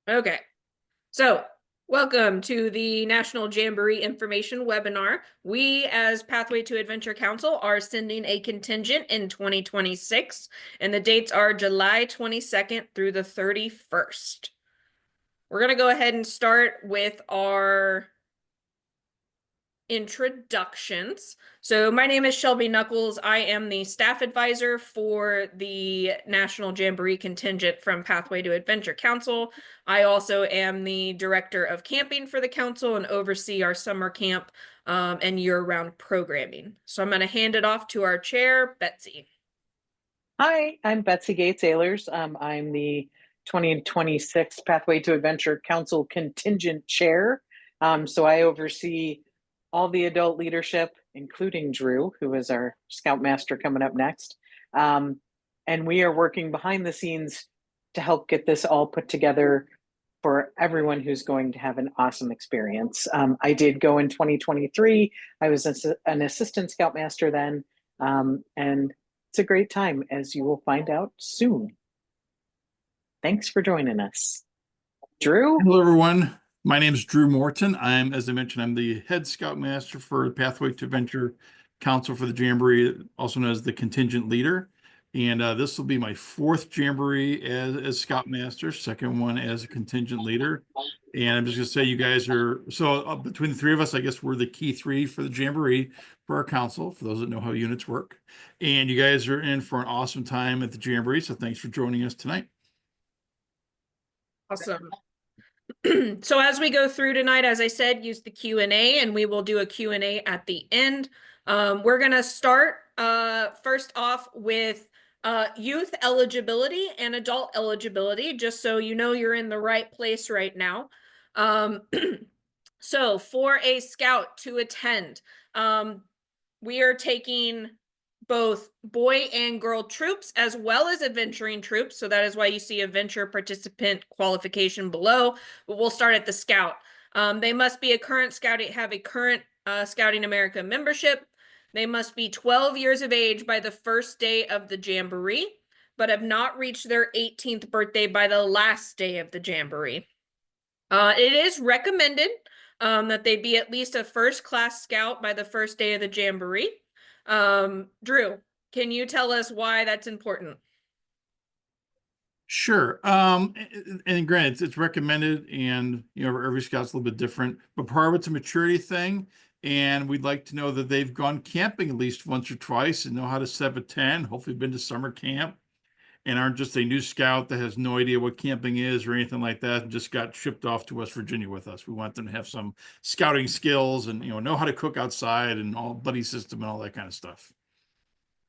Okay, so welcome to the National Jamboree Information Webinar. We, as Pathway to Adventure Council, are sending a contingent in 2026, and the dates are July 22nd through the 31st. We're going to go ahead and start with our introductions. So my name is Shelby Knuckles. I am the staff advisor for the National Jamboree contingent from Pathway to Adventure Council. I also am the director of camping for the council and oversee our summer camp and year-round programming. So I'm going to hand it off to our chair, Betsy. Hi, I'm Betsy Gates-Ehlers. I'm the 2026 Pathway to Adventure Council contingent chair. So I oversee all the adult leadership, including Drew, who is our Scoutmaster coming up next. And we are working behind the scenes to help get this all put together for everyone who's going to have an awesome experience. I did go in 2023. I was an assistant Scoutmaster then, and it's a great time, as you will find out soon. Thanks for joining us. Drew? Hello, everyone. My name is Drew Morton. As I mentioned, I'm the head Scoutmaster for Pathway to Adventure Council for the Jamboree, also known as the contingent leader. And this will be my fourth Jamboree as Scoutmaster, second one as a contingent leader. And I'm just going to say you guys are, between the three of us, I guess we're the key three for the Jamboree for our council, for those that know how units work. And you guys are in for an awesome time at the Jamboree, so thanks for joining us tonight. Awesome. So as we go through tonight, as I said, use the Q&A, and we will do a Q&A at the end. We're going to start first off with youth eligibility and adult eligibility, just so you know you're in the right place right now. So for a scout to attend, we are taking both boy and girl troops as well as adventuring troops. So that is why you see adventure participant qualification below, but we'll start at the scout. They must be a current scouting, have a current Scouting America membership. They must be 12 years of age by the first day of the Jamboree, but have not reached their 18th birthday by the last day of the Jamboree. It is recommended that they be at least a first-class scout by the first day of the Jamboree. Drew, can you tell us why that's important? Sure. And granted, it's recommended, and every scout's a little bit different, but part of it's a maturity thing. And we'd like to know that they've gone camping at least once or twice and know how to set up a tent, hopefully been to summer camp, and aren't just a new scout that has no idea what camping is or anything like that and just got shipped off to West Virginia with us. We want them to have some scouting skills and know how to cook outside and all buddy system and all that kind of stuff.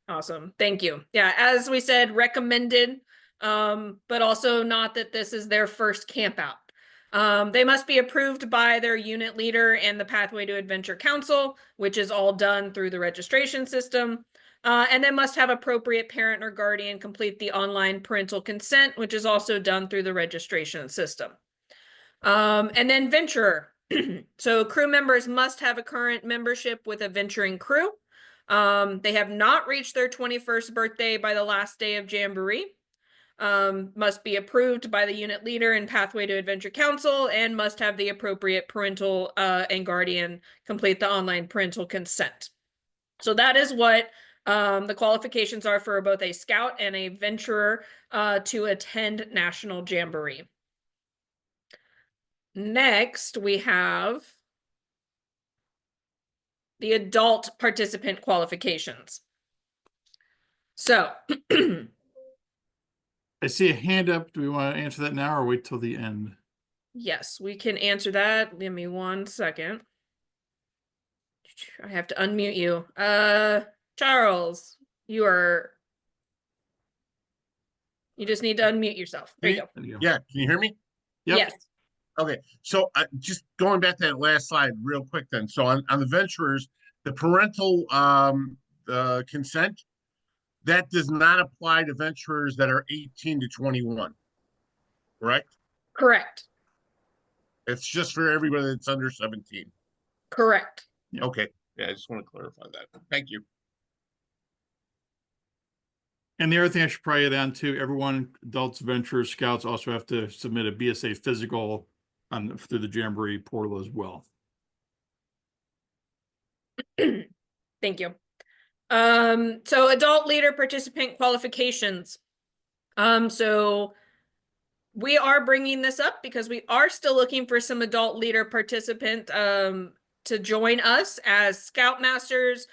Awesome. Thank you. Yeah, as we said, recommended, but also not that this is their first camp out. They must be approved by their unit leader and the Pathway to Adventure Council, which is all done through the registration system. And they must have appropriate parent or guardian complete the online parental consent, which is also done through the registration system. And then venturer. So crew members must have a current membership with a venturing crew. They have not reached their 21st birthday by the last day of Jamboree. Must be approved by the unit leader and Pathway to Adventure Council, and must have the appropriate parental and guardian complete the online parental consent. So that is what the qualifications are for both a scout and a venturer to attend National Jamboree. Next, we have the adult participant qualifications. So I see a hand up. Do we want to answer that now or wait till the end? Yes, we can answer that. Give me 1 second. I have to unmute you. Charles, you just need to unmute yourself. There you go. Yeah, can you hear me? Yep. Yes. Okay, so just going back to that last slide real quick then. So on the venturers, the parental consent, that does not apply to venturers that are 18 to 21, correct? Correct. It's just for everybody that's under 17. Correct. Yep. Okay, yeah, I just want to clarify that. Thank you. And the other thing I should probably add on to, everyone, adults, adventurers, scouts also have to submit a BSA physical through the Jamboree portal as well. Thank you. So adult leader participant qualifications. So we are bringing this up because we are still looking for some adult leader participant to join us as scoutmasters,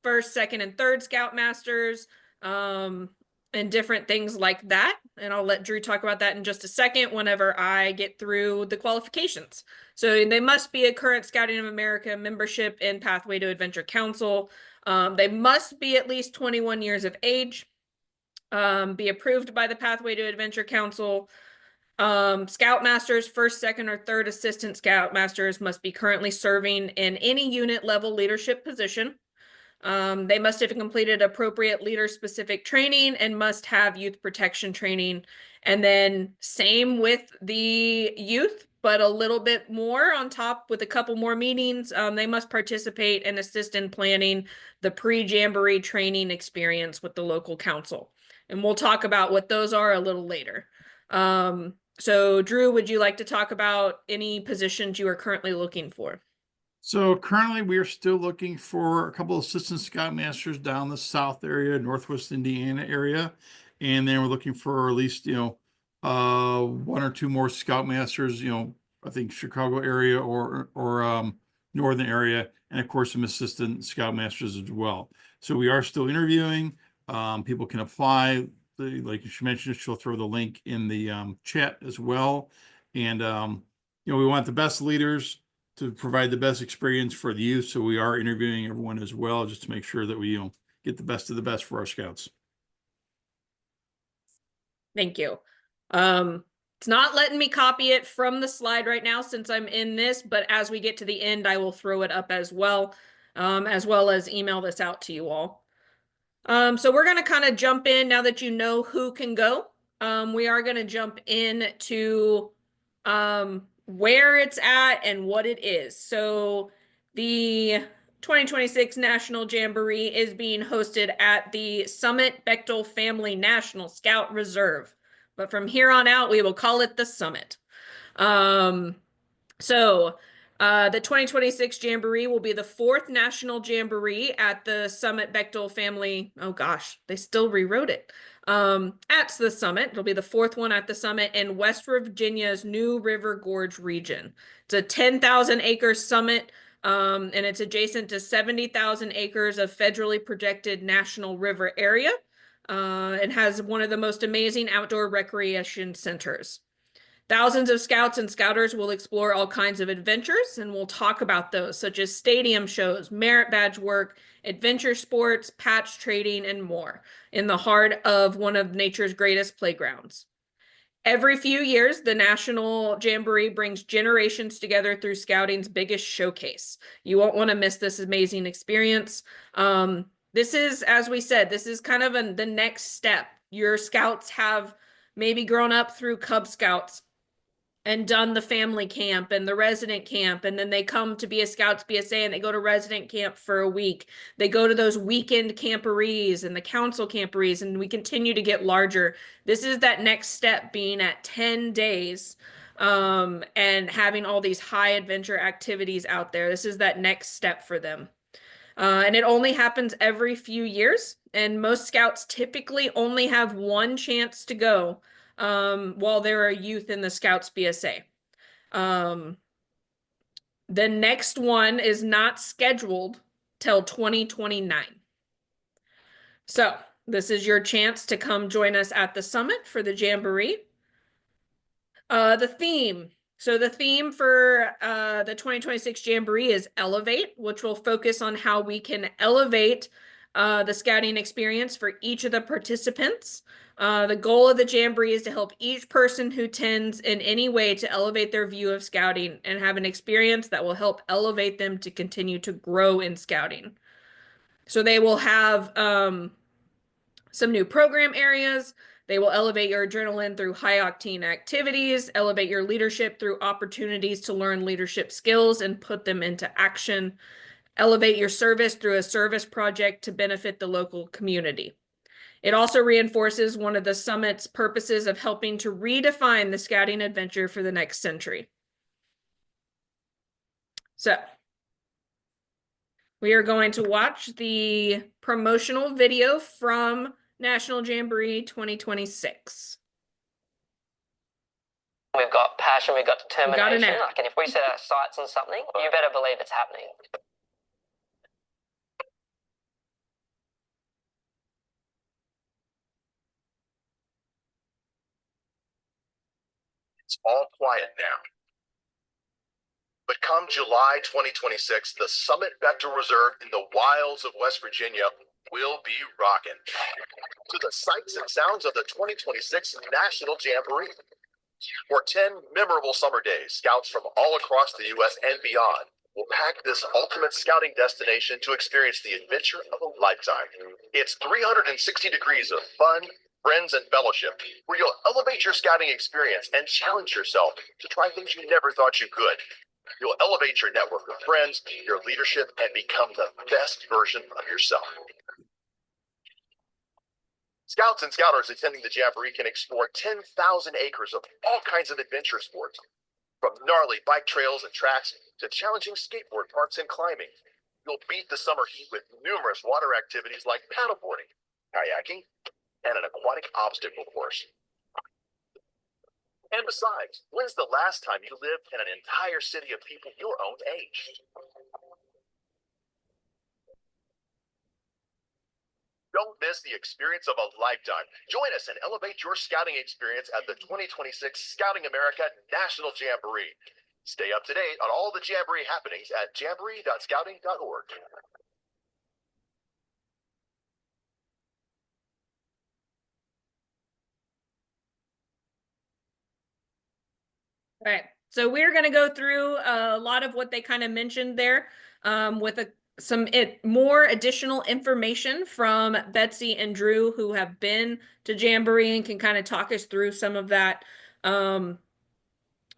first, second, and third scoutmasters, and different things like that. And I'll let Drew talk about that in just a second whenever I get through the qualifications. So they must be a current Scouting of America membership in Pathway to Adventure Council. They must be at least 21 years of age, be approved by the Pathway to Adventure Council. Scoutmasters, first, second, or third assistant scoutmasters must be currently serving in any unit level leadership position. They must have completed appropriate leader specific training and must have youth protection training. And then same with the youth, but a little bit more on top with a couple more meetings. They must participate and assist in planning the pre-Jamboree training experience with the local council. And we'll talk about what those are a little later. So Drew, would you like to talk about any positions you are currently looking for? So currently we are still looking for a couple of assistant scoutmasters down the south area, Northwest Indiana area. And then we're looking for at least, one or two more scoutmasters, I think Chicago area or northern area, and of course some assistant scoutmasters as well. So we are still interviewing. People can apply. Like she mentioned, she'll throw the link in the chat as well. And we want the best leaders to provide the best experience for the youth. So we are interviewing everyone as well, just to make sure that we get the best of the best for our scouts. Thank you. It's not letting me copy it from the slide right now since I'm in this, but as we get to the end, I will throw it up as well as email this out to you all. So we're going to kind of jump in now that you know who can go. We are going to jump into where it's at and what it is. So the 2026 National Jamboree is being hosted at the Summit Bechtel Family National Scout Reserve. But from here on out, we will call it the Summit. The 2026 Jamboree will be the 4th National Jamboree at the Summit Bechtel Family. Oh gosh, they still rewrote it. At the Summit, it'll be the 4th one at the Summit in West Virginia's New River Gorge region. It's a 10,000 acre summit, and it's adjacent to 70,000 acres of federally protected national river area. It has one of the most amazing outdoor recreation centers. Thousands of scouts and scouters will explore all kinds of adventures, and we'll talk about those, such as stadium shows, merit badge work, adventure sports, patch trading, and more, in the heart of one of nature's greatest playgrounds. Every few years, the National Jamboree brings generations together through scouting's biggest showcase. You won't want to miss this amazing experience. This is, as we said, this is kind of the next step. Your scouts have maybe grown up through Cub Scouts and done the family camp and the resident camp, and then they come to be a Scouts BSA and they go to resident camp for a week. They go to those weekend camporees and the council camporees, and we continue to get larger. This is that next step, being at 10 days and having all these high adventure activities out there. This is that next step for them. And it only happens every few years, and most scouts typically only have one chance to go while there are youth in the Scouts BSA. The next one is not scheduled till 2029. So this is your chance to come join us at the Summit for the Jamboree. The theme. So the theme for the 2026 Jamboree is Elevate, which will focus on how we can elevate the scouting experience for each of the participants. The goal of the Jamboree is to help each person who attends in any way to elevate their view of scouting and have an experience that will help elevate them to continue to grow in scouting. So they will have some new program areas. They will elevate your adrenaline through high octane activities, elevate your leadership through opportunities to learn leadership skills and put them into action, elevate your service through a service project to benefit the local community. It also reinforces one of the summit's purposes of helping to redefine the scouting adventure for the next century. So we are going to watch the promotional video from National Jamboree 2026. We've got passion, we've got determination. app. Like, and if we set our sights on something, you better believe it's happening. It's all quiet now. But come July 2026, the Summit Bechtel Reserve in the wilds of West Virginia will be rocking to the sights and sounds of the 2026 National Jamboree. For 10 memorable summer days, scouts from all across the U.S. and beyond will pack this ultimate scouting destination to experience the adventure of a lifetime. It's 360 degrees of fun, friends, and fellowship, where you'll elevate your scouting experience and challenge yourself to try things you never thought you could. You'll elevate your network of friends, your leadership, and become the best version of yourself. Scouts and Scouters attending the Jamboree can explore 10,000 acres of all kinds of adventure sports, from gnarly bike trails and tracks to challenging skateboard parks and climbing. You'll beat the summer heat with numerous water activities like paddleboarding, kayaking, and an aquatic obstacle course. And besides, when's the last time you lived in an entire city of people your own age? Don't miss the experience of a lifetime. Join us and elevate your scouting experience at the 2026 Scouting America National Jamboree. Stay up to date on all the Jamboree happenings at jamboree.scouting.org. All right, so we're going to go through a lot of what they kind of mentioned there with some more additional information from Betsy and Drew, who have been to Jamboree and can kind of talk us through some of that.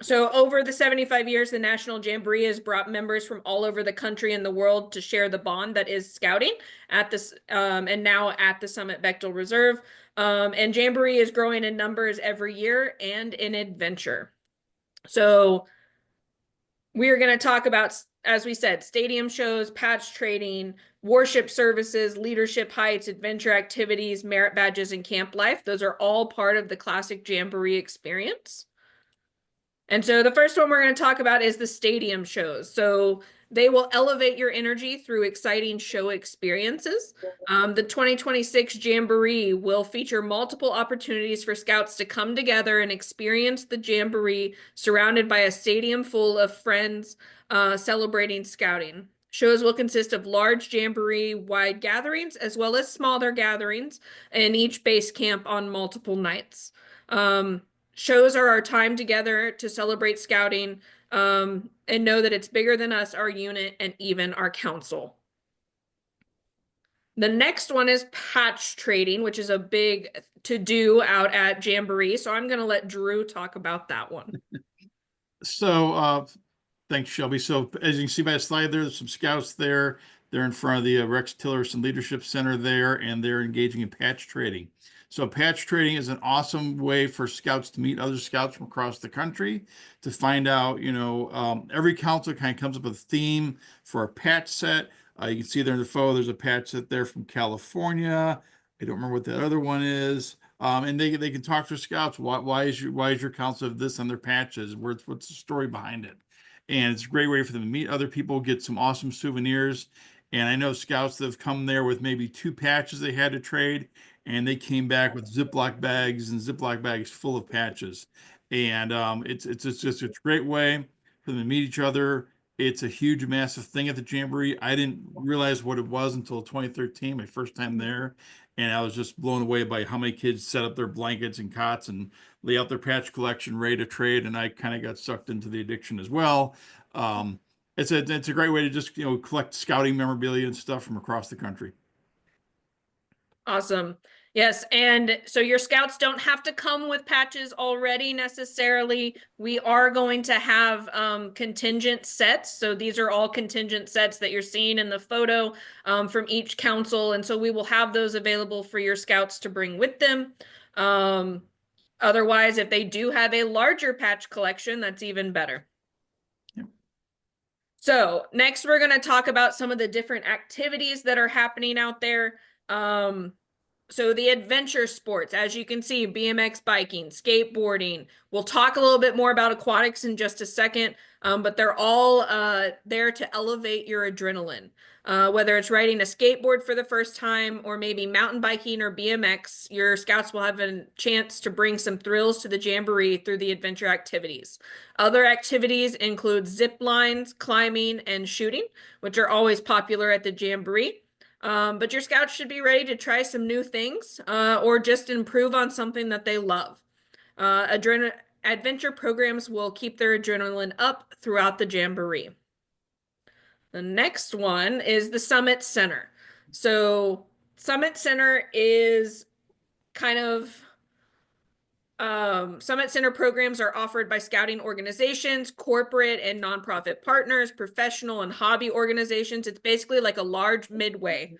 So over the 75 years, the National Jamboree has brought members from all over the country and the world to share the bond that is scouting at this and now at the Summit Bechtel Reserve. And Jamboree is growing in numbers every year and in adventure. So we are going to talk about, as we said, stadium shows, patch trading, warship services, leadership heights, adventure activities, merit badges, and camp life. Those are all part of the classic Jamboree experience. And so the first one we're going to talk about is the stadium shows. So they will elevate your energy through exciting show experiences. The 2026 Jamboree will feature multiple opportunities for scouts to come together and experience the Jamboree surrounded by a stadium full of friends celebrating scouting. Shows will consist of large Jamboree-wide gatherings as well as smaller gatherings in each base camp on multiple nights. Shows are our time together to celebrate scouting and know that it's bigger than us, our unit, and even our council. The next one is patch trading, which is a big to-do out at Jamboree. So I'm going to let Drew talk about that one. So, thanks, Shelby. So as you can see by the slide, there's some scouts there. They're in front of the Rex Tillerson Leadership Center there, and they're engaging in patch trading. So patch trading is an awesome way for scouts to meet other scouts from across the country to find out, every council kind of comes up with a theme for a patch set. You can see there in the photo, there's a patch set there from California. I don't remember what the other one is. And they can talk to scouts. Why is your council have this on their patches? What's the story behind it? And it's a great way for them to meet other people, get some awesome souvenirs. And I know scouts that have come there with maybe 2 patches they had to trade, and they came back with Ziploc bags full of patches. And it's just a great way for them to meet each other. It's a huge, massive thing at the Jamboree. I didn't realize what it was until 2013, my first time there. And I was just blown away by how many kids set up their blankets and cots and lay out their patch collection ready to trade. And I kind of got sucked into the addiction as well. It's a great way to just, collect scouting memorabilia and stuff from across the country. Awesome. Yes, and so your scouts don't have to come with patches already necessarily. We are going to have contingent sets. So these are all contingent sets that you're seeing in the photo from each council. And so we will have those available for your scouts to bring with them. Otherwise, if they do have a larger patch collection, that's even better. Yep. So next we're going to talk about some of the different activities that are happening out there. So the adventure sports, as you can see, BMX biking, skateboarding. We'll talk a little bit more about aquatics in just a second, but they're all there to elevate your adrenaline. Whether it's riding a skateboard for the first time or maybe mountain biking or BMX, your scouts will have a chance to bring some thrills to the Jamboree through the adventure activities. Other activities include zip lines, climbing, and shooting, which are always popular at the Jamboree. But your scouts should be ready to try some new things or just improve on something that they love. Adventure programs will keep their adrenaline up throughout the Jamboree. The next one is the Summit Center. So Summit Center is kind of Summit Center programs are offered by scouting organizations, corporate and nonprofit partners, professional and hobby organizations. It's basically like a large midway.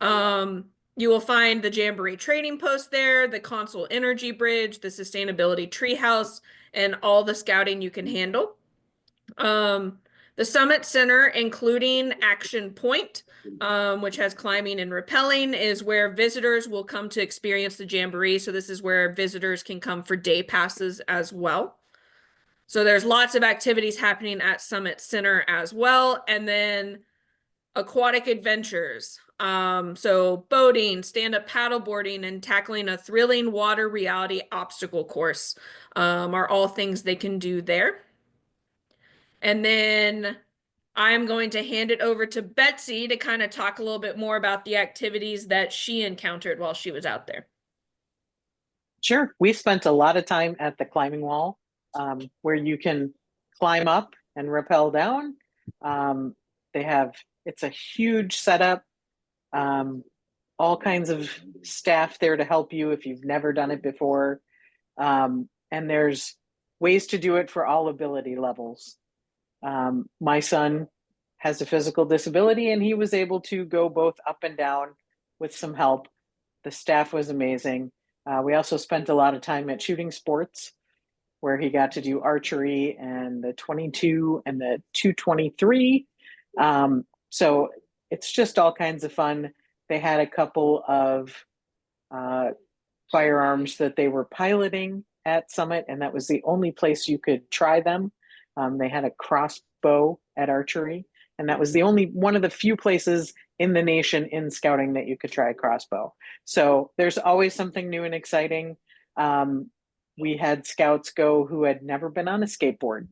You will find the Jamboree Trading Post there, the Console Energy Bridge, the Sustainability Treehouse, and all the scouting you can handle. The Summit Center, including Action Point, which has climbing and rappelling, is where visitors will come to experience the Jamboree. So this is where visitors can come for day passes as well. So there's lots of activities happening at Summit Center as well. And then aquatic adventures. So boating, stand-up paddleboarding, and tackling a thrilling water reality obstacle course are all things they can do there. And then I'm going to hand it over to Betsy to kind of talk a little bit more about the activities that she encountered while she was out there. Sure. We spent a lot of time at the climbing wall where you can climb up and rappel down. It's a huge setup, all kinds of staff there to help you if you've never done it before. And there's ways to do it for all ability levels. My son has a physical disability and he was able to go both up and down with some help. The staff was amazing. We also spent a lot of time at shooting sports where he got to do archery and the 22 and the 223. So it's just all kinds of fun. They had a couple of firearms that they were piloting at Summit, and that was the only place you could try them. They had a crossbow at archery, and that was the only one of the few places in the nation in scouting that you could try a crossbow. So there's always something new and exciting. We had scouts go who had never been on a skateboard,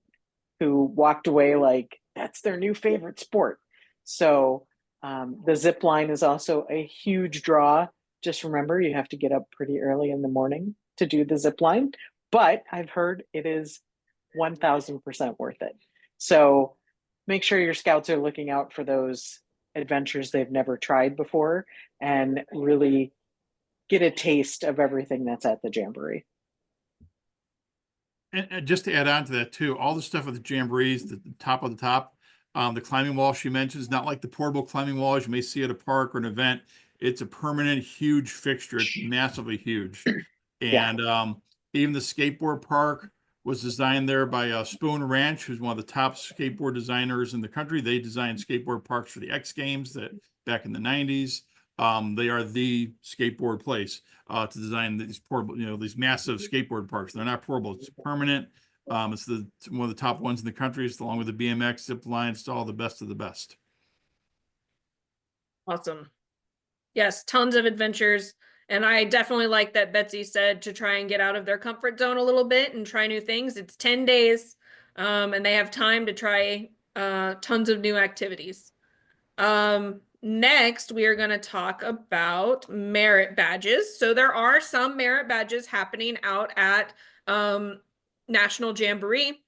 who walked away like that's their new favorite sport. So the zip line is also a huge draw. Just remember, you have to get up pretty early in the morning to do the zip line, but I've heard it is 1000% worth it. So make sure your scouts are looking out for those adventures they've never tried before and really get a taste of everything that's at the Jamboree. And just to add on to that too, all the stuff at the Jamborees, the top of the top, the climbing wall she mentioned is not like the portable climbing walls you may see at a park or an event. It's a permanent, huge fixture. It's massively huge. And even the skateboard park was designed there by Spoon Ranch, who's one of the top skateboard designers in the country. They designed skateboard parks for the X Games that back in the 90s. They are the skateboard place to design these portable, these massive skateboard parks. They're not portable; it's permanent. It's one of the top ones in the country. It's along with the BMX, zip lines, it's all the best of the best. Awesome. Yes, tons of adventures. And I definitely like that Betsy said to try and get out of their comfort zone a little bit and try new things. It's 10 days, and they have time to try tons of new activities. Next, we are going to talk about merit badges. So there are some merit badges happening out at National Jamboree.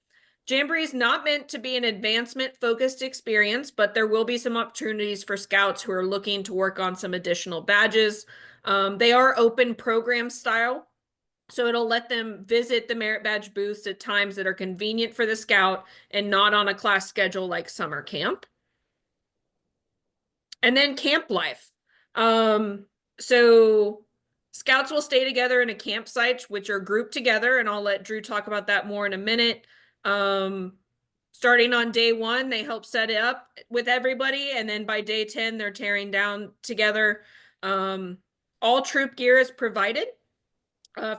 Jamboree is not meant to be an advancement focused experience, but there will be some opportunities for scouts who are looking to work on some additional badges. They are open program style, so it'll let them visit the merit badge booths at times that are convenient for the scout and not on a class schedule like summer camp. And then camp life. So scouts will stay together in a campsite, which are grouped together, and I'll let Drew talk about that more in a minute. Starting on day 1, they help set it up with everybody, and then by day 10, they're tearing down together. All troop gear is provided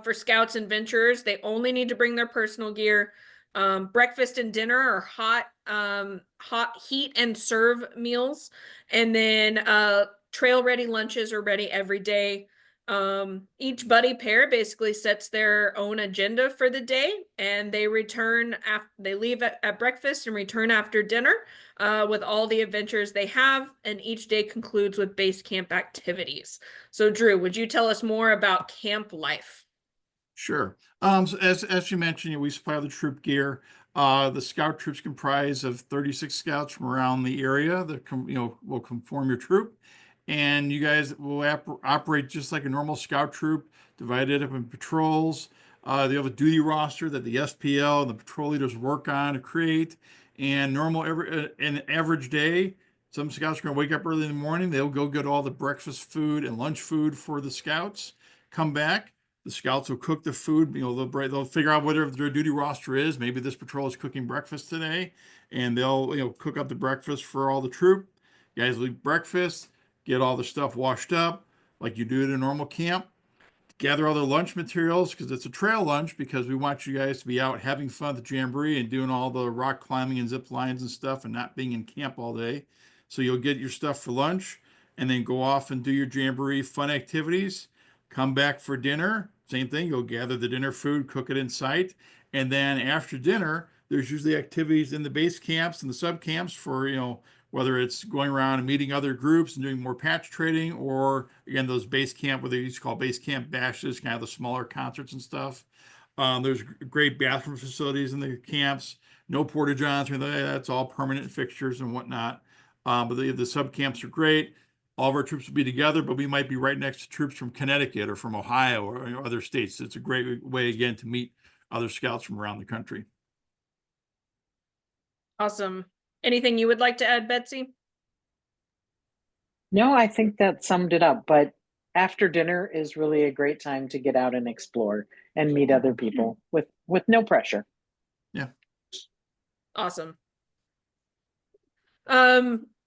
for scouts and venturers. They only need to bring their personal gear. Breakfast and dinner are hot heat and serve meals, and then trail ready lunches are ready every day. Each buddy pair basically sets their own agenda for the day, and they return after they leave at breakfast and return after dinner with all the adventures they have, and each day concludes with base camp activities. So Drew, would you tell us more about camp life? Sure. So as you mentioned, we supply the troop gear. The scout troops comprise of 36 scouts from around the area that will conform your troop, and you guys will operate just like a normal scout troop, divided up in patrols. They have a duty roster that the SPL and the patrol leaders work on to create. And an average day, some scouts are going to wake up early in the morning. They'll go get all the breakfast food and lunch food for the scouts. Come back. The scouts will cook the food. They'll figure out whatever their duty roster is. Maybe this patrol is cooking breakfast today, and they'll cook up the breakfast for all the troop. You guys will eat breakfast, get all the stuff washed up like you do at a normal camp. Gather all the lunch materials because it's a trail lunch, because we want you guys to be out having fun at the Jamboree and doing all the rock climbing and zip lines and stuff, and not being in camp all day. So you'll get your stuff for lunch and then go off and do your Jamboree fun activities. Come back for dinner. Same thing. You'll gather the dinner food, cook it in sight. And then after dinner, there's usually activities in the base camps and the sub camps for, whether it's going around and meeting other groups and doing more patch trading, or again, those base camp, what they used to call base camp bashes, kind of the smaller concerts and stuff. There's great bathroom facilities in the camps, no porta johns or anything. That's all permanent fixtures and whatnot. But the sub camps are great. All of our troops will be together, but we might be right next to troops from Connecticut or from Ohio or other states. It's a great way, again, to meet other scouts from around the country. Awesome. Anything you would like to add, Betsy? No, I think that summed it up, but after dinner is really a great time to get out and explore and meet other people with no pressure. Yeah. Awesome.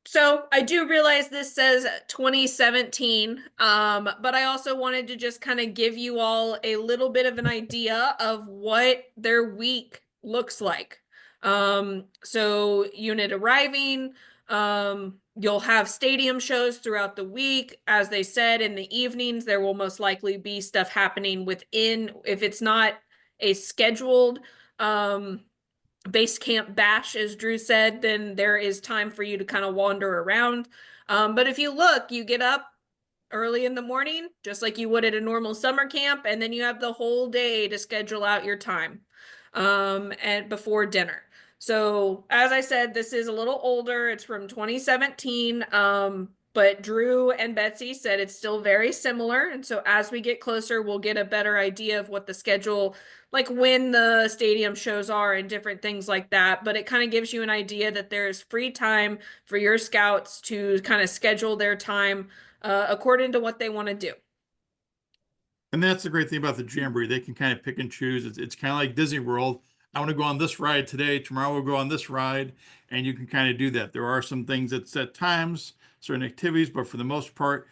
So I do realize this says 2017, but I also wanted to just kind of give you all a little bit of an idea of what their week looks like. So unit arriving, you'll have stadium shows throughout the week. As they said, in the evenings, there will most likely be stuff happening within, if it's not a scheduled, base camp bash, as Drew said, then there is time for you to kind of wander around. But if you look, you get up early in the morning, just like you would at a normal summer camp, and then you have the whole day to schedule out your time and before dinner. So as I said, this is a little older. It's from 2017. But Drew and Betsy said it's still very similar. And so as we get closer, we'll get a better idea of what the schedule, like when the stadium shows are and different things like that. But it kind of gives you an idea that there's free time for your scouts to kind of schedule their time according to what they want to do. And that's the great thing about the Jamboree. They can kind of pick and choose. It's kind of like Disney World. I want to go on this ride today. Tomorrow we'll go on this ride. And you can kind of do that. There are some things at set times, certain activities, but for the most part,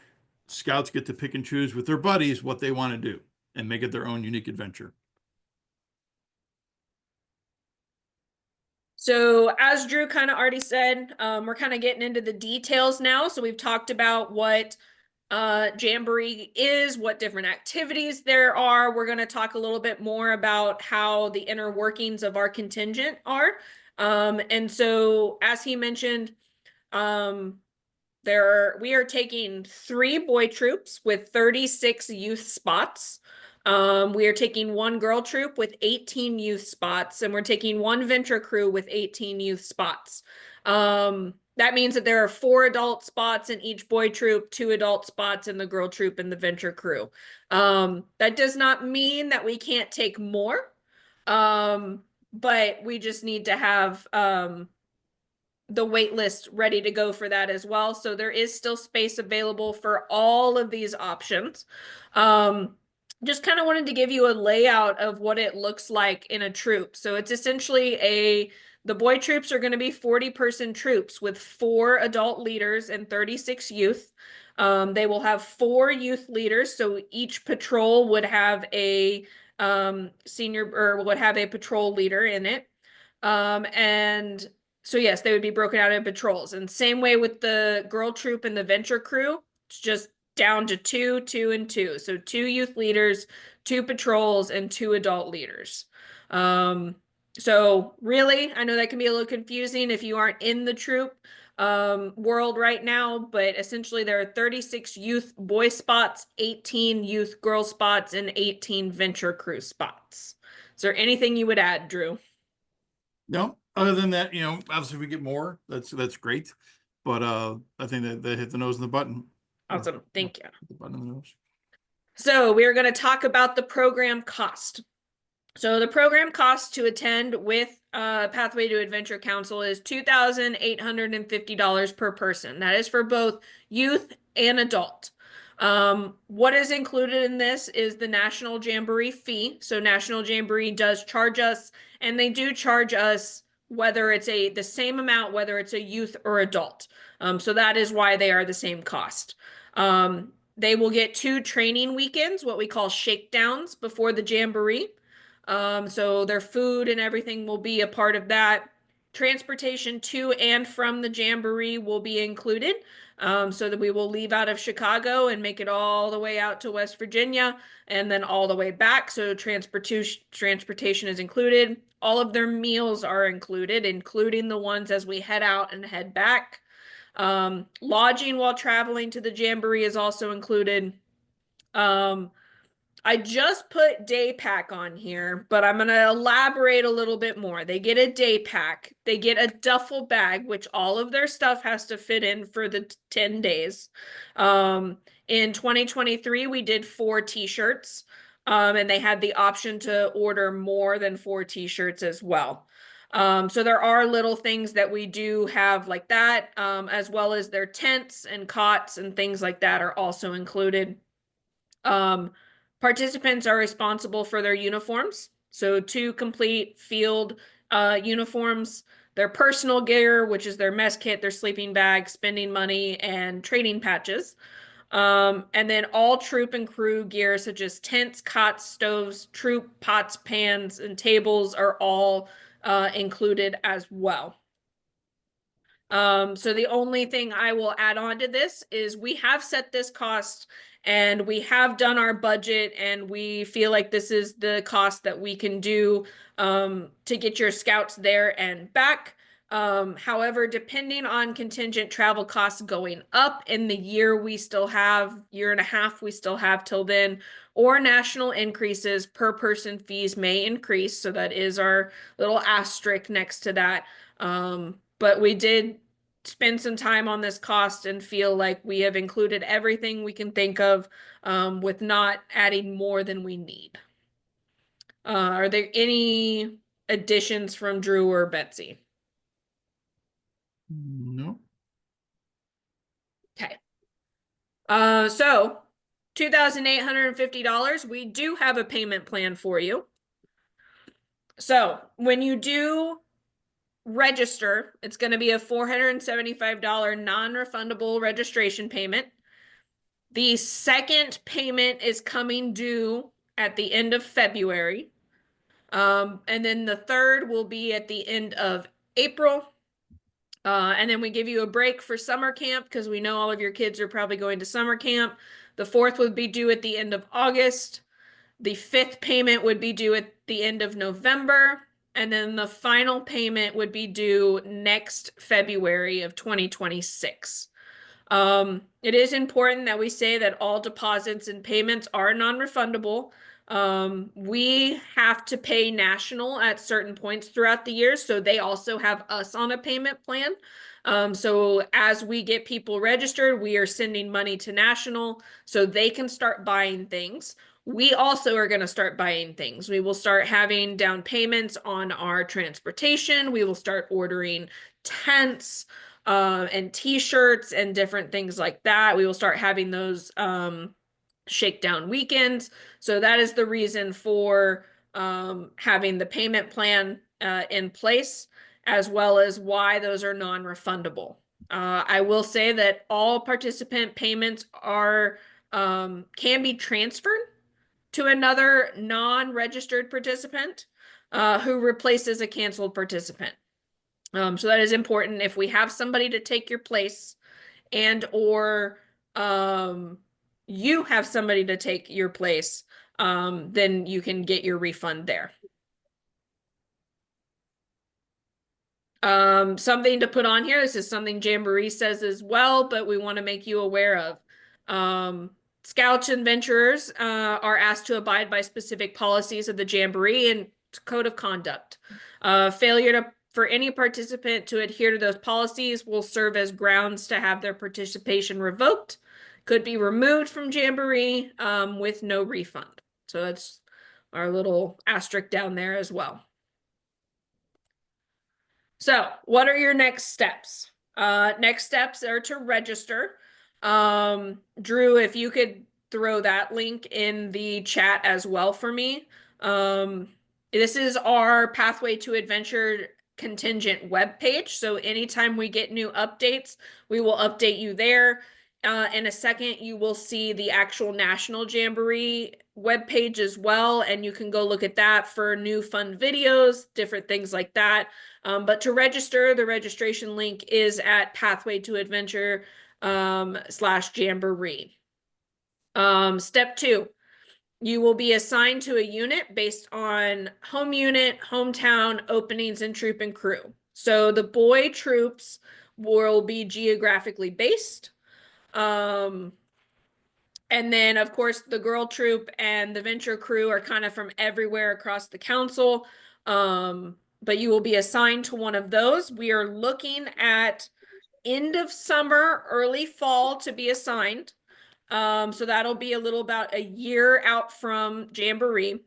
scouts get to pick and choose with their buddies what they want to do and make it their own unique adventure. So as Drew kind of already said, we're kind of getting into the details now. So we've talked about what Jamboree is, what different activities there are. We're going to talk a little bit more about how the inner workings of our contingent are. And so as he mentioned, we are taking 3 boy troops with 36 youth spots. We are taking one girl troop with 18 youth spots, and we're taking one venture crew with 18 youth spots. That means that there are 4 adult spots in each boy troop, 2 adult spots in the girl troop and the venture crew. That does not mean that we can't take more, but we just need to have the wait list ready to go for that as well. So there is still space available for all of these options. Just kind of wanted to give you a layout of what it looks like in a troop. So it's essentially the boy troops are going to be 40-person troops with 4 adult leaders and 36 youth. They will have 4 youth leaders. So each patrol would have a senior or would have a patrol leader in it. And so yes, they would be broken out in patrols. And same way with the girl troop and the venture crew, it's just down to 2, 2, and 2. So 2 youth leaders, 2 patrols, and 2 adult leaders. So really, I know that can be a little confusing if you aren't in the troop world right now, but essentially there are 36 youth boy spots, 18 youth girl spots, and 18 venture crew spots. Is there anything you would add, Drew? No, other than that, obviously if we get more, that's great. But I think that they hit the nose on the button. Awesome. Thank you. The button on the nose. So we're going to talk about the program cost. So the program cost to attend with Pathway to Adventure Council is $2,850 per person. That is for both youth and adult. What is included in this is the National Jamboree fee. So National Jamboree does charge us, and they do charge us whether it's the same amount, whether it's a youth or adult. So that is why they are the same cost. They will get 2 training weekends, what we call shakedowns, before the Jamboree. So their food and everything will be a part of that. Transportation to and from the Jamboree will be included, so that we will leave out of Chicago and make it all the way out to West Virginia and then all the way back. So transportation is included. All of their meals are included, including the ones as we head out and head back. Lodging while traveling to the Jamboree is also included. I just put day pack on here, but I'm going to elaborate a little bit more. They get a day pack. They get a duffel bag, which all of their stuff has to fit in for the 10 days. In 2023, we did 4 t-shirts, and they had the option to order more than 4 t-shirts as well. So there are little things that we do have like that, as well as their tents and cots and things like that are also included. Participants are responsible for their uniforms. So 2 complete field uniforms, their personal gear, which is their mess kit, their sleeping bag, spending money, and training patches. And then all troop and crew gear, such as tents, cots, stoves, troop, pots, pans, and tables are all included as well. So the only thing I will add on to this is we have set this cost and we have done our budget, and we feel like this is the cost that we can do to get your scouts there and back. However, depending on contingent travel costs going up in the year and a half we still have till then, or national increases, per person fees may increase. So that is our little asterisk next to that. But we did spend some time on this cost and feel like we have included everything we can think of, with not adding more than we need. Are there any additions from Drew or Betsy? no. Okay. So $2,850, we do have a payment plan for you. So when you do register, it's going to be a $475 non-refundable registration payment. The second payment is coming due at the end of February. And then the third will be at the end of April. And then we give you a break for summer camp because we know all of your kids are probably going to summer camp. The 4th would be due at the end of August. The 5th payment would be due at the end of November. And then the final payment would be due next February of 2026. It is important that we say that all deposits and payments are non-refundable. We have to pay National at certain points throughout the year, so they also have us on a payment plan. So as we get people registered, we are sending money to National so they can start buying things. We also are going to start buying things. We will start having down payments on our transportation. We will start ordering tents and t-shirts and different things like that. We will start having those shakedown weekends. So that is the reason for having the payment plan in place, as well as why those are non-refundable. I will say that all participant payments are can be transferred to another non-registered participant who replaces a canceled participant. So that is important. If we have somebody to take your place and or you have somebody to take your place, then you can get your refund there. Something to put on here, this is something Jamboree says as well, but we want to make you aware of. Scouts and venturers are asked to abide by specific policies of the Jamboree and code of conduct. Failure for any participant to adhere to those policies will serve as grounds to have their participation revoked, could be removed from Jamboree with no refund. So that's our little asterisk down there as well. So what are your next steps? Next steps are to register. Drew, if you could throw that link in the chat as well for me. This is our Pathway to Adventure contingent webpage. So anytime we get new updates, we will update you there. In a second, you will see the actual National Jamboree webpage as well, and you can go look at that for new fun videos, different things like that. But to register, the registration link is at Pathway to Adventure /Jamboree. Step 2, you will be assigned to a unit based on home unit, hometown, openings, and troop and crew. So the boy troops will be geographically based. And then, of course, the girl troop and the venture crew are kind of from everywhere across the council. But you will be assigned to one of those. We are looking at end of summer, early fall to be assigned. So that'll be a little about a year out from Jamboree.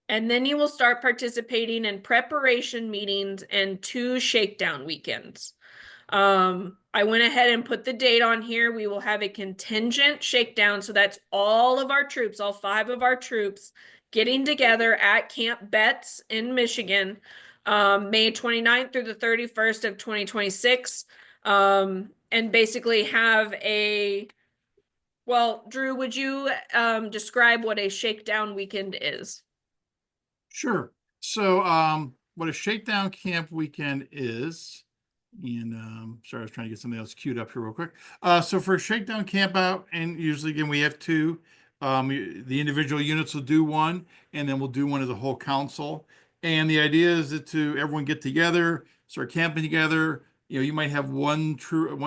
And then you will start participating in preparation meetings and 2 shakedown weekends. I went ahead and put the date on here. We will have a contingent shakedown. So that's all of our troops, all 5 of our troops getting together at Camp Betts in Michigan, May 29th through the 31st of 2026. And basically have a, well, Drew, would you describe what a shakedown weekend is? Sure. So what a shakedown camp weekend is, and sorry, I was trying to get something else queued up here real quick. So for a shakedown camp out, and usually again we have 2. The individual units will do one, and then we'll do one as a whole council. And the idea is that to everyone get together, start camping together. You know, you might have one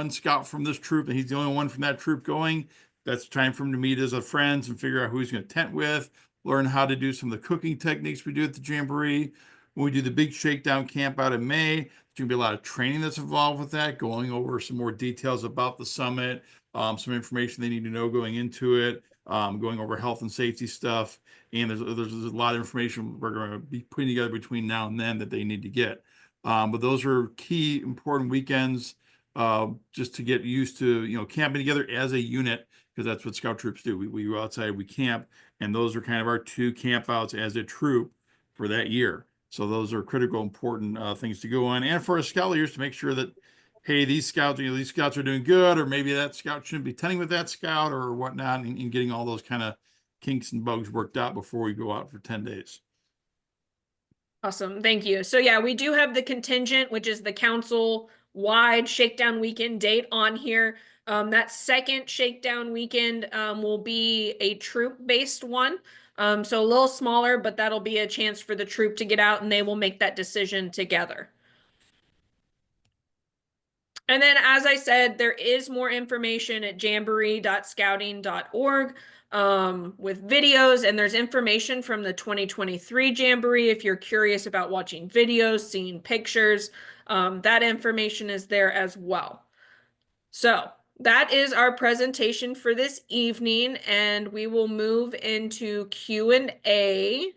scout from this troop, and he's the only one from that troop going. That's time for him to meet as a friends and figure out who he's going to tent with, learn how to do some of the cooking techniques we do at the Jamboree. When we do the big shakedown camp out in May, there's going to be a lot of training that's involved with that, going over some more details about the summit, some information they need to know going into it, going over health and safety stuff. And there's a lot of information we're going to be putting together between now and then that they need to get. But those are key important weekends just to get used to, you know, camping together as a unit, because that's what scout troops do. We go outside, we camp, and those are kind of our 2 campouts as a troop for that year. So those are critical, important things to go on, and for our scout leaders to make sure that, hey, these scouts are doing good, or maybe that scout shouldn't be tenting with that scout or whatnot, and getting all those kind of kinks and bugs worked out before we go out for 10 days. Awesome. Thank you. So yeah, we do have the contingent, which is the council-wide shakedown weekend date on here. That second shakedown weekend will be a troop-based one. So a little smaller, but that'll be a chance for the troop to get out and they will make that decision together. And then, as I said, there is more information at jamboree.scouting.org with videos, and there's information from the 2023 Jamboree if you're curious about watching videos, seeing pictures. That information is there as well. So that is our presentation for this evening, and we will move into Q&A.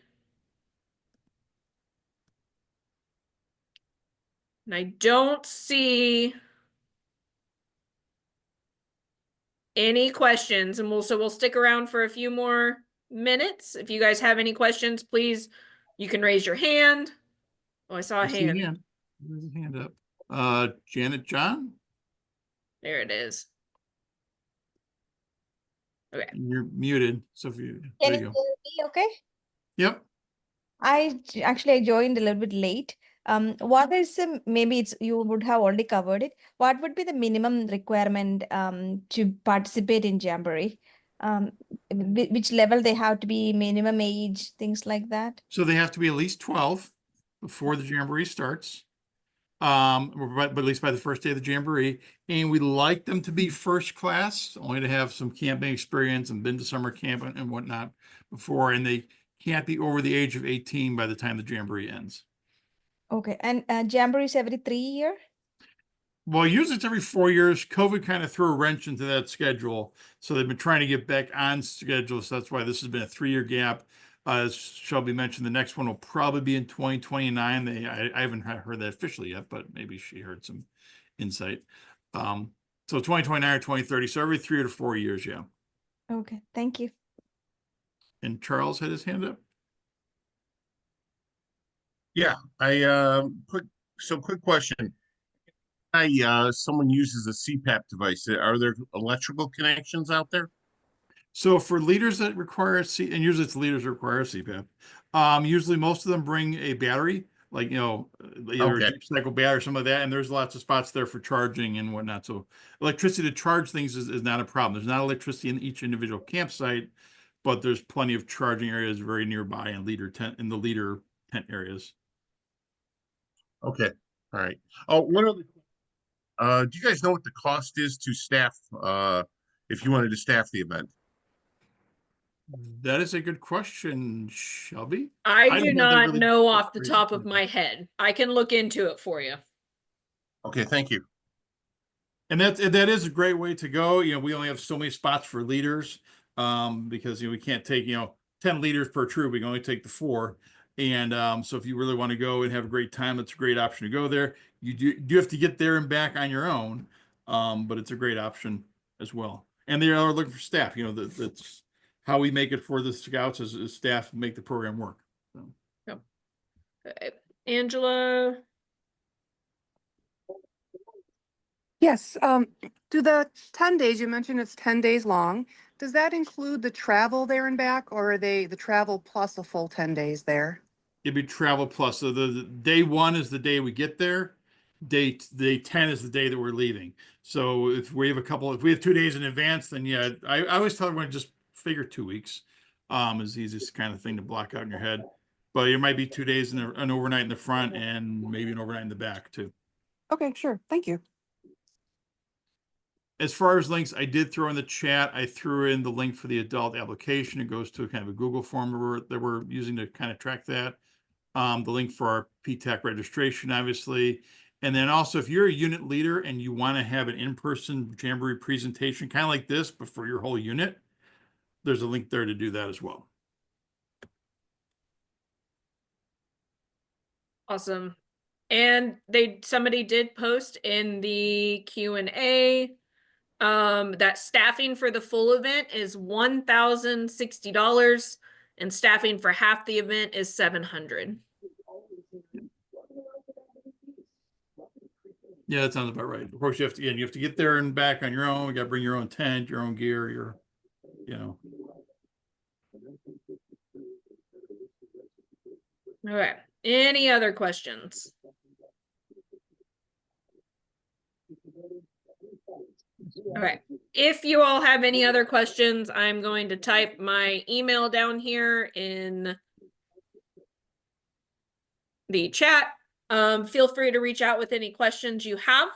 And I don't see any questions, and we'll stick around for a few more minutes. If you guys have any questions, please, you can raise your hand. Oh, I saw a I see a hand. hand. There's a hand up. Janet John, There it is. Okay. you're muted. So if you, Can there you you go. hear me okay? Yep. I joined a little bit late. What is maybe it's you would have already covered it. What would be the minimum requirement to participate in Jamboree? Which level they have to be, minimum age, things like that? So they have to be at least 12 before the Jamboree starts. But at least by the first day of the Jamboree. And we like them to be first class, only to have some camping experience and been to summer camp and whatnot before. And they can't be over the age of 18 by the time the Jamboree ends. Okay, and Jamboree is every 3 year? Well, usually it's every 4 years. COVID kind of threw a wrench into that schedule. So they've been trying to get back on schedule. So that's why this has been a 3-year gap. As Shelby mentioned, the next one will probably be in 2029. I haven't heard that officially yet, but maybe she heard some insight. So 2029 or 2030. So every 3 to 4 years, yeah. Okay, thank you. And Charles had his hand up. Yeah, quick question. Someone uses a CPAP device. Are there electrical connections out there? So for leaders that require and usually it's leaders that require CPAP. Usually most of them bring a battery, like either a deep cycle battery or some of that, and there's lots of spots there for charging and whatnot. So electricity to charge things is not a problem. There's not electricity in each individual campsite, but there's plenty of charging areas very nearby in the leader tent areas. Okay, all right. Oh, one other. Do you guys know what the cost is to staff if you wanted to staff the event? That is a good question, Shelby. I do don't have that not really know off the great top of information. my head. I can look into it for you. Okay, thank you. And that is a great way to go. We only have so many spots for leaders, because we can't take 10 leaders per troop. We can only take the 4. And so if you really want to go and have a great time, it's a great option to go there. You do have to get there and back on your own, but it's a great option as well. And they are looking for staff. That's how we make it for the scouts as staff make the program work. So. Yep. Okay. Angela. Yes, do the 10 days, you mentioned it's 10 days long. Does that include the travel there and back, or are they the travel plus a full 10 days there? It'd be travel plus. So the day 1 is the day we get there. Day 10 is the day that we're leaving. So if we have 2 days in advance, then yeah, I always tell everyone just figure 2 weeks. Is the easiest kind of thing to block out in your head. But it might be 2 days an overnight in the front and maybe an overnight in the back too. Okay, sure. Thank you. As far as links, I did throw in the chat. I threw in the link for the adult application. It goes to kind of a Google form that we're using to kind of track that. The link for our PTAC registration, obviously. And then also, if you're a unit leader and you want to have an in-person Jamboree presentation, kind of like this, but for your whole unit, there's a link there to do that as well. Awesome. And somebody did post in the Q&A that staffing for the full event is $1,060 and staffing for half the event is $700. Yeah, that sounds about right. Of course, you have to get there and back on your own. You got to bring your own tent, your own gear, All right. Any other questions? All right. If you all have any other questions, I'm going to type my email down here in the chat. Feel free to reach out with any questions you have.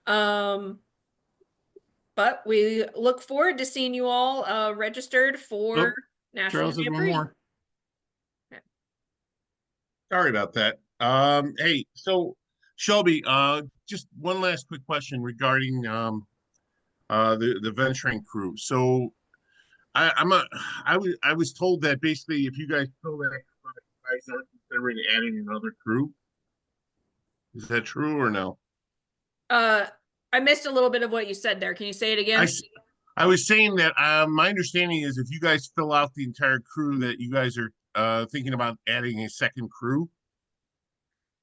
But we look forward to seeing you all registered for Oh, National Charles has one Jamboree. more. Sorry about that. Hey, so Shelby, just one last quick question regarding the venturing crew. So I was told that basically if you guys fill that, you guys aren't considering adding another crew. Is that true or no? I missed a little bit of what you said there. Can you say it again? I was saying that my understanding is if you guys fill out the entire crew, that you guys are thinking about adding a second crew.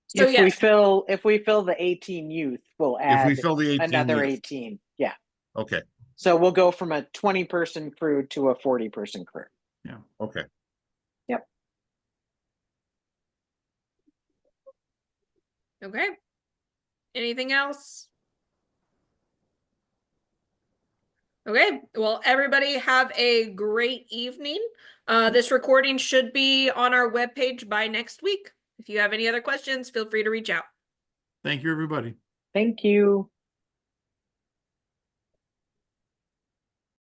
So If we yes, fill the 18 youth, we'll If we add fill the 18 another youth. 18. Yeah. Okay. So we'll go from a 20-person crew to a 40-person crew. Yeah. Okay. Yep. okay. Anything else? Okay, well, everybody have a great evening. This recording should be on our webpage by next week. If you have any other questions, feel free to reach out. Thank you, everybody. Thank you.